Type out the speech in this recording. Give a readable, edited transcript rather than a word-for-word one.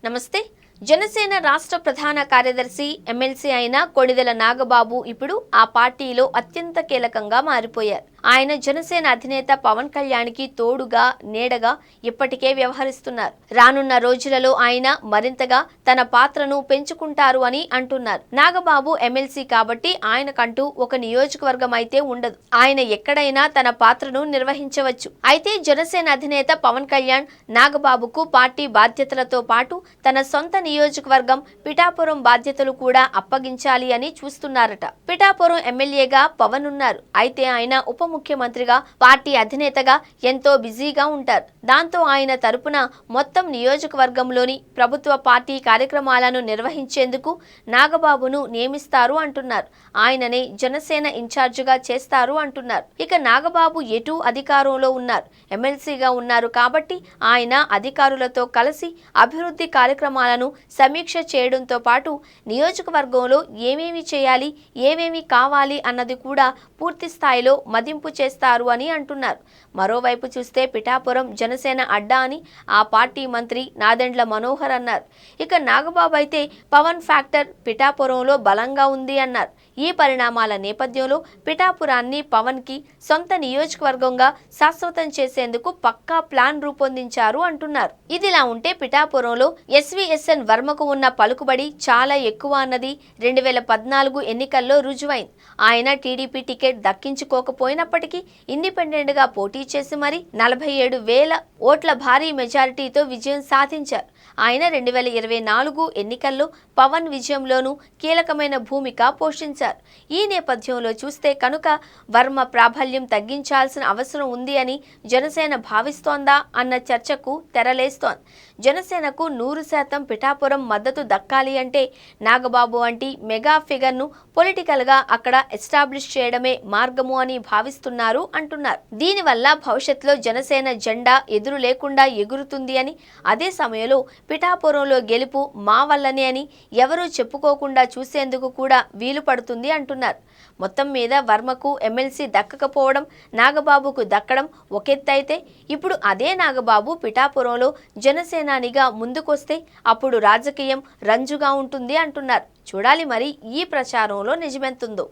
నమస్తే. జనసేన రాష్ట్ర ప్రధాన కార్యదర్శి ఎమ్మెల్సీ అయిన కొణిదెల నాగబాబు ఇప్పుడు ఆ పార్టీలో అత్యంత కీలకంగా మారిపోయారు. ఆయన జనసేన అధినేత పవన్ కళ్యాణ్కి తోడుగా నీడగా ఇప్పటికే వ్యవహరిస్తున్నారు. రానున్న రోజులలో ఆయన మరింతగా తన పాత్రను పెంచుకుంటారు అని అంటున్నారు. నాగబాబు ఎమ్మెల్సీ కాబట్టి ఆయనకంటూ ఒక నియోజకవర్గం అయితే ఉండదు. ఆయన ఎక్కడైనా తన పాత్రను నిర్వహించవచ్చు. అయితే జనసేన అధినేత పవన్ కళ్యాణ్ నాగబాబుకు పార్టీ బాధ్యతలతో పాటు తన సొంత నియోజకవర్గం పిఠాపురం బాధ్యతలు కూడా అప్పగించాలి అని చూస్తున్నారట. పిఠాపురం ఎమ్మెల్యేగా పవన్ ఉన్నారు. అయితే ఆయన ఉప ముఖ్యమంత్రిగా పార్టీ అధినేతగా ఎంతో బిజీగా ఉంటారు. దాంతో ఆయన తరపున మొత్తం నియోజకవర్గంలోని ప్రభుత్వ పార్టీ కార్యక్రమాలను నిర్వహించేందుకు నాగబాబును నియమిస్తారు అంటున్నారు. ఆయననే జనసేన ఇన్ఛార్జిగా చేస్తారు అంటున్నారు. ఇక నాగబాబు ఎటు అధికారంలో ఉన్నారు, ఎమ్మెల్సీగా ఉన్నారు కాబట్టి ఆయన అధికారులతో కలిసి అభివృద్ధి కార్యక్రమాలను సమీక్ష చేయడంతో పాటు నియోజకవర్గంలో ఏమేమి చేయాలి, ఏమేమి కావాలి అన్నది కూడా పూర్తి స్థాయిలో మదింపు చేస్తారు అని అంటున్నారు. మరోవైపు చూస్తే పిఠాపురం జనసేన అడ్డా అని ఆ పార్టీ మంత్రి నాదెండ్ల మనోహర్ అన్నారు. ఇక నాగబాబు అయితే పవన్ ఫ్యాక్టర్ పిఠాపురంలో బలంగా ఉంది అన్నారు. ఈ పరిణామాల నేపథ్యంలో పిఠాపురాన్ని పవన్ కి సొంత నియోజకవర్గంగా శాశ్వతం చేసేందుకు పక్కా ప్లాన్ రూపొందించారు అంటున్నారు. ఇదిలా ఉంటే పిఠాపురంలో ఎస్వీఎస్ఎన్ వర్మకు ఉన్న పలుకుబడి చాలా ఎక్కువ అన్నది 2014 ఎన్నికల్లో రుజువైంది. ఆయన టీడీపీ టికెట్ దక్కించుకోకపోయినప్పటికీ ఇండిపెండెంట్ గా పోటీ చేసి మరి 47,000 ఓట్ల భారీ మెజారిటీతో విజయం సాధించారు. ఆయన 2024 ఎన్నికల్లో పవన్ విజయంలోనూ కీలకమైన భూమిక పోషించారు. ఈ నేపథ్యంలో చూస్తే కనుక వర్మ ప్రాబల్యం తగ్గించాల్సిన అవసరం ఉంది అని జనసేన భావిస్తోందా అన్న చర్చకు తెరలేస్తోంది. జనసేనకు 100% పిఠాపురం మద్దతు దక్కాలి అంటే నాగబాబు వంటి మెగా ఫిగర్ను పొలిటికల్గా అక్కడ ఎస్టాబ్లిష్ చేయడమే మార్గము అని భావిస్తున్నారు అంటున్నారు. దీనివల్ల భవిష్యత్తులో జనసేన జెండా ఎదురు లేకుండా ఎగురుతుంది అని, అదే సమయంలో పిఠాపురంలో గెలుపు మా వల్లనే అని ఎవరూ చెప్పుకోకుండా చూసేందుకు కూడా వీలు పడుతుంది అంటున్నారు. మొత్తం మీద వర్మకు ఎమ్మెల్సీ దక్కకపోవడం, నాగబాబుకు దక్కడం ఒకెత్తైతే ఇప్పుడు అదే నాగబాబు పిఠాపురంలో జనసేనానిగా ముందుకొస్తే అప్పుడు రాజకీయం రంజుగా ఉంటుంది అంటున్నారు. చూడాలి మరి ఈ ప్రచారంలో నిజమెంతుందో.